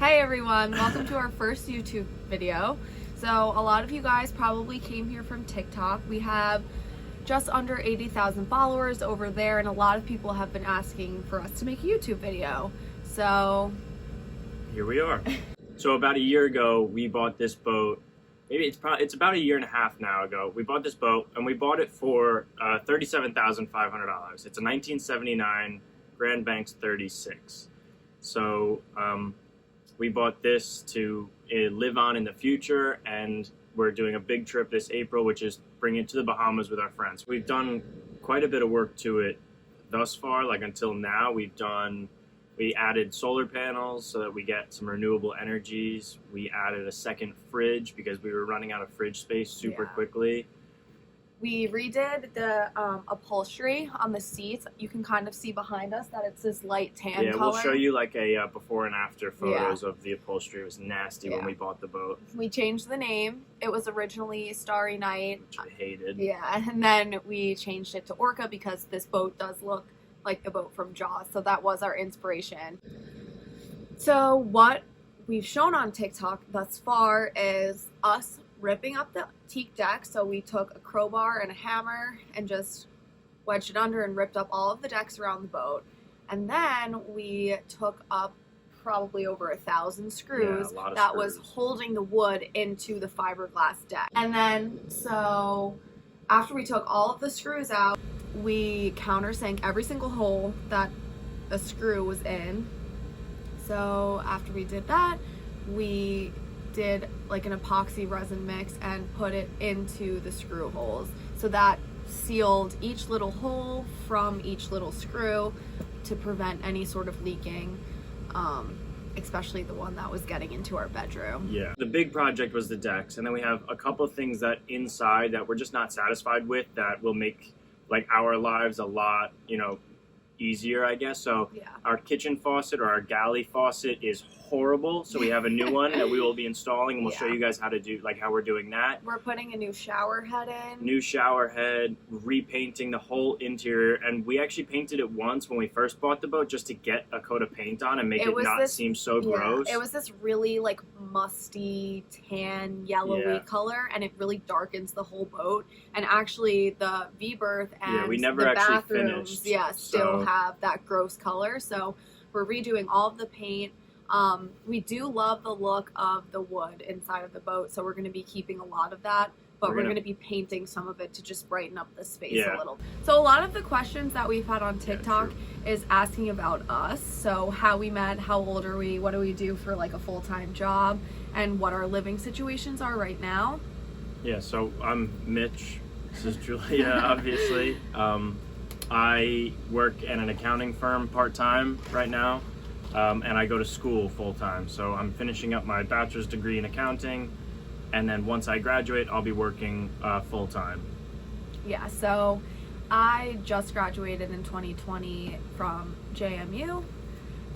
Hey everyone, welcome to our first YouTube video. So a lot of you guys probably came here from TikTok. We have just under 80,000 followers over there, and a lot of people have been asking for us to make a YouTube video. So here we are. So about a year ago, we bought this boat. Maybe it's about a year and a half now ago. We bought this boat, and we bought it for $37,500. It's a 1979 Grand Banks 36. So we bought this to live on in the future, and we're doing a big trip this April, which is bringing it to the Bahamas with our friends. We've done quite a bit of work to it thus far. Like until now, we added solar panels so that we get some renewable energies. We added a second fridge because we were running out of fridge space super quickly. we redid the upholstery on the seats. You can kind of see behind us that it's this light tan color. Yeah, we'll show you like a before and after photos of the upholstery. It was nasty when we bought the boat. We changed the name. It was originally Starry Night, which I hated. Yeah, and then we changed it to Orca because this boat does look like the boat from Jaws, so that was our inspiration. So what we've shown on TikTok thus far is us ripping up the teak deck. So we took a crowbar and a hammer and just wedged it under and ripped up all of the decks around the boat. And then we took up probably over 1,000 screws that was holding the wood into the fiberglass deck. And then so after we took all of the screws out, we countersank every single hole that a screw was in. So after we did that, we did like an epoxy resin mix and put it into the screw holes. So that sealed each little hole from each little screw to prevent any sort of leaking, especially the one that was getting into our bedroom. Yeah. The big project was the decks, and then we have a couple of things that inside that we're just not satisfied with that will make like our lives a lot, easier, I guess. So our kitchen faucet or our galley faucet is horrible. So we have a new one that we will be installing, and we'll show you guys how to do, like how we're doing that. We're putting a new shower head in. New shower head, repainting the whole interior. And we actually painted it once when we first bought the boat just to get a coat of paint on and make it not seem so gross. It was this really like musty, tan, yellowy color, and it really darkens the whole boat. And actually the V-berth and we never the actually bathrooms, finished, still have that gross color. So we're redoing all of the paint. We do love the look of the wood inside of the boat, so we're going to be keeping a lot of that, but we're going to be painting some of it to just brighten up the space a little. So a lot of the questions that we've had on TikTok is asking about us. So how we met, how old are we, what do we do for like a full-time job, and what our living situations are right now. Yeah, so I'm Mitch. This is Julia, obviously. I work at an accounting firm part-time right now, and I go to school full-time. So I'm finishing up my bachelor's degree in accounting, and then once I graduate, I'll be working full-time. Yeah, so I just graduated in 2020 from JMU,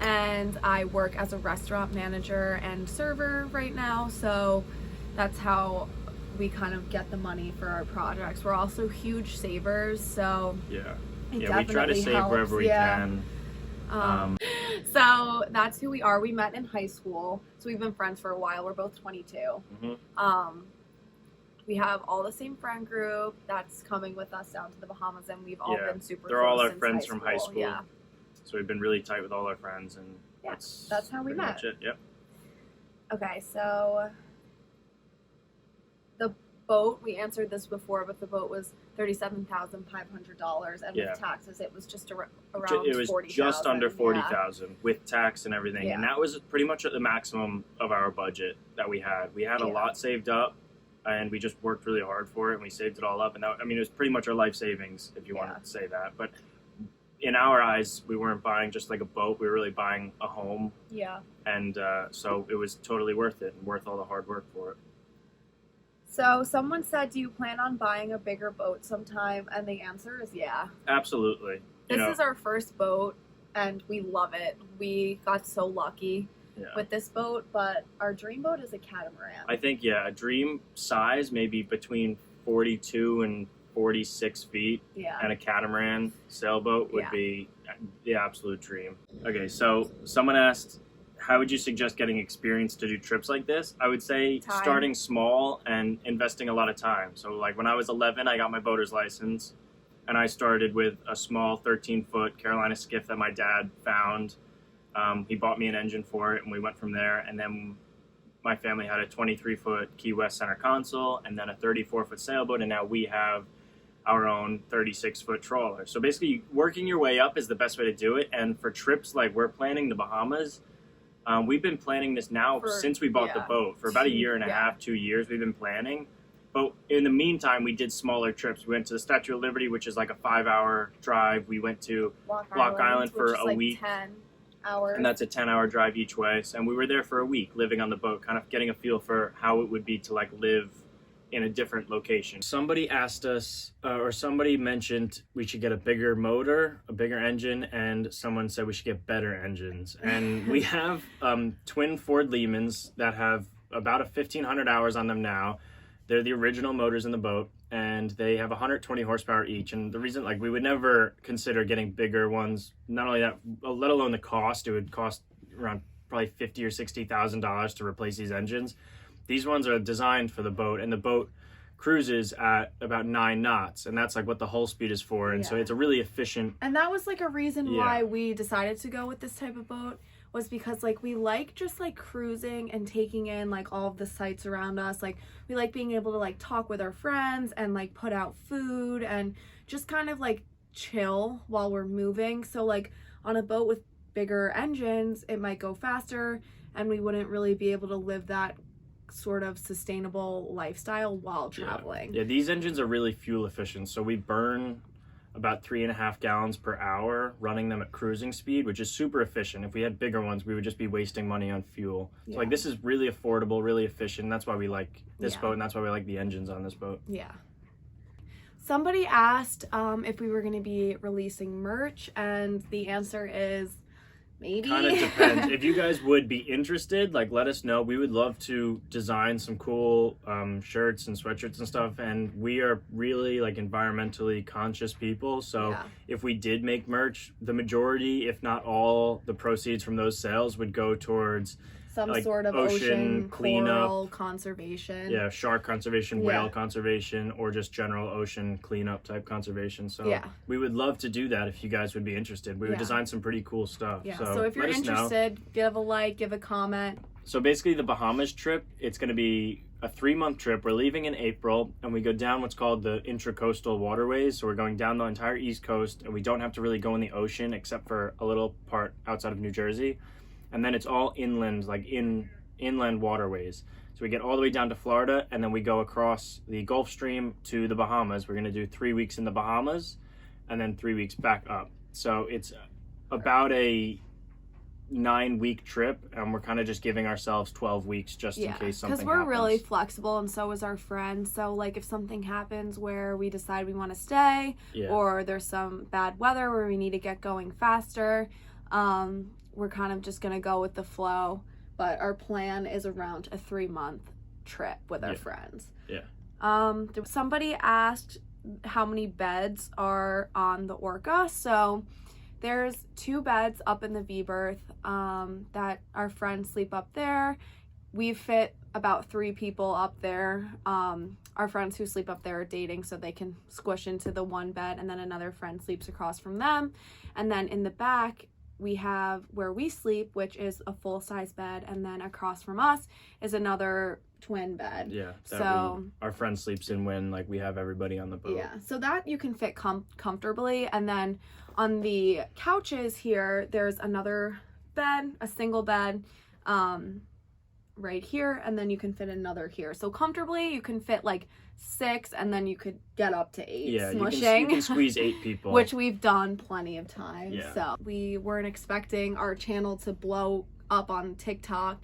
and I work as a restaurant manager and server right now, so that's how we kind of get the money for our projects. We're also huge savers, so we try to save wherever we can. So that's who we are. We met in high school, so we've been friends for a while. We're both 22. We have all the same friend group that's coming with us down to the Bahamas, and we've all been super they're close all our since friends from high school. Yeah. So we've been really tight with all our friends, and that's how we met. Much it. Yep. Okay, so the boat, we answered this before, but the boat was $37,500, and with taxes it was just around it was $40,000. just under $40,000 with tax and everything, and that was pretty much at the maximum of our budget that we had. We had a lot saved up, and we just worked really hard for it, and we saved it all up, and that, it was pretty much our life savings, if you want to say that. But in our eyes, we weren't buying just like a boat, we were really buying a home. And so it was totally worth it and worth all the hard work for it. So someone said, do you plan on buying a bigger boat sometime? And the answer is yeah. Absolutely. This is our first boat, and we love it. We got so lucky with this boat, but our dream boat is a catamaran. I think, a dream size maybe between 42 and 46 feet, and a catamaran sailboat would be the absolute dream. Okay, so someone asked, how would you suggest getting experience to do trips like this? I would say Time. starting small and investing a lot of time. So like when I was 11, I got my boater's license, and I started with a small 13-foot Carolina skiff that my dad found. He bought me an engine for it, and we went from there. And then my family had a 23-foot Key West center console, and then a 34-foot sailboat, and now we have our own 36-foot trawler. So basically, working your way up is the best way to do it. And for trips like we're planning the Bahamas, we've been planning this now since we bought the boat. For about a year and a half, 2 years, we've been planning. But in the meantime, we did smaller trips. We went to the Statue of Liberty, which is like a 5-hour drive. We went to Block Island for a week. 10 hours. And that's a 10-hour drive each way. And we were there for a week, living on the boat, kind of getting a feel for how it would be to like live in a different location. Somebody asked us, or somebody mentioned we should get a bigger motor, a bigger engine, and someone said we should get better engines. And we have twin Ford Lehmans that have about 1,500 hours on them now. They're the original motors in the boat, and they have 120 horsepower each. And the reason, like, we would never consider getting bigger ones, not only that, let alone the cost, it would cost around probably $50,000 or $60,000 to replace these engines. These ones are designed for the boat, and the boat cruises at about 9 knots, and that's like what the hull speed is for. And so it's a really efficient. And that was like a reason why we decided to go with this type of boat, was because like we like just like cruising and taking in like all of the sights around us. Like we like being able to like talk with our friends and like put out food and just kind of like chill while we're moving. So like on a boat with bigger engines, it might go faster, and we wouldn't really be able to live that sort of sustainable lifestyle while traveling. Yeah, these engines are really fuel efficient. So we burn about 3.5 gallons per hour running them at cruising speed, which is super efficient. If we had bigger ones, we would just be wasting money on fuel. So like this is really affordable, really efficient. That's why we like this boat, and that's why we like the engines on this boat. Yeah. Somebody asked if we were going to be releasing merch, and the answer is maybe. Kind of depends. If you guys would be interested, like let us know. We would love to design some cool shirts and sweatshirts and stuff. And we are really like environmentally conscious people. So if we did make merch, the majority, if not all, the proceeds from those sales would go towards some like sort of ocean cleanup, coral conservation. Yeah, shark conservation, whale conservation, or just general ocean cleanup type conservation. So we would love to do that if you guys would be interested. We would design some pretty cool stuff. Yeah, so if you're interested, give a like, give a comment. So basically the Bahamas trip, it's going to be a 3-month trip. We're leaving in April, and we go down what's called the intracoastal waterways. So we're going down the entire East Coast, and we don't have to really go in the ocean except for a little part outside of New Jersey. And then it's all inland, like inland waterways. So we get all the way down to Florida, and then we go across the Gulf Stream to the Bahamas. We're going to do 3 weeks in the Bahamas and then 3 weeks back up. So it's about a 9-week trip, and we're kind of just giving ourselves 12 weeks just in case something happens. Because we're really flexible, and so is our friend. So like if something happens where we decide we want to stay, or there's some bad weather where we need to get going faster, we're kind of just going to go with the flow. But our plan is around a 3-month trip with our friends. Somebody asked how many beds are on the Orca. So there's 2 beds up in the V-berth that our friends sleep up there. We fit about 3 people up there. Our friends who sleep up there are dating, so they can squish into the 1 bed, and then another friend sleeps across from them. And then in the back, we have where we sleep, which is a full-size bed, and then across from us is another twin bed. Yeah, so our friend sleeps in when like we have everybody on the boat. Yeah, so that you can fit comfortably. And then on the couches here, there's another bed, a single bed, right here, and then you can fit another here. So comfortably, you can fit like 6, and then you could get up to 8. Yeah, smushing. You can squeeze 8 people, which we've done plenty of times. Yeah. So we weren't expecting our channel to blow up on TikTok.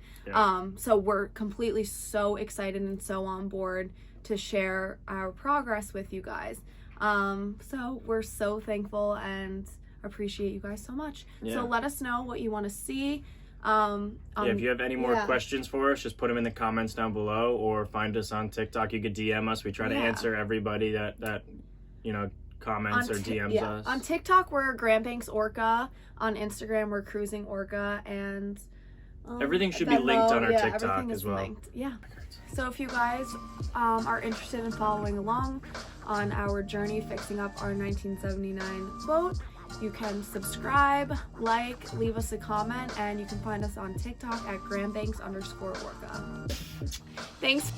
So we're completely so excited and so on board to share our progress with you guys. So we're so thankful and appreciate you guys so much. So let us know what you want to see. If you have any more questions for us, just put them in the comments down below, or find us on TikTok. You could DM us. We try to answer everybody that comments or DMs us. On TikTok, we're Grand Banks Orca. On Instagram, we're Cruising Orca. And Everything should be linked on our TikTok everything is as well. linked. Yeah. So if you guys are interested in following along on our journey fixing up our 1979 boat, you can subscribe, like, leave us a comment, and you can find us on TikTok at grandbanks_orca. Thanks.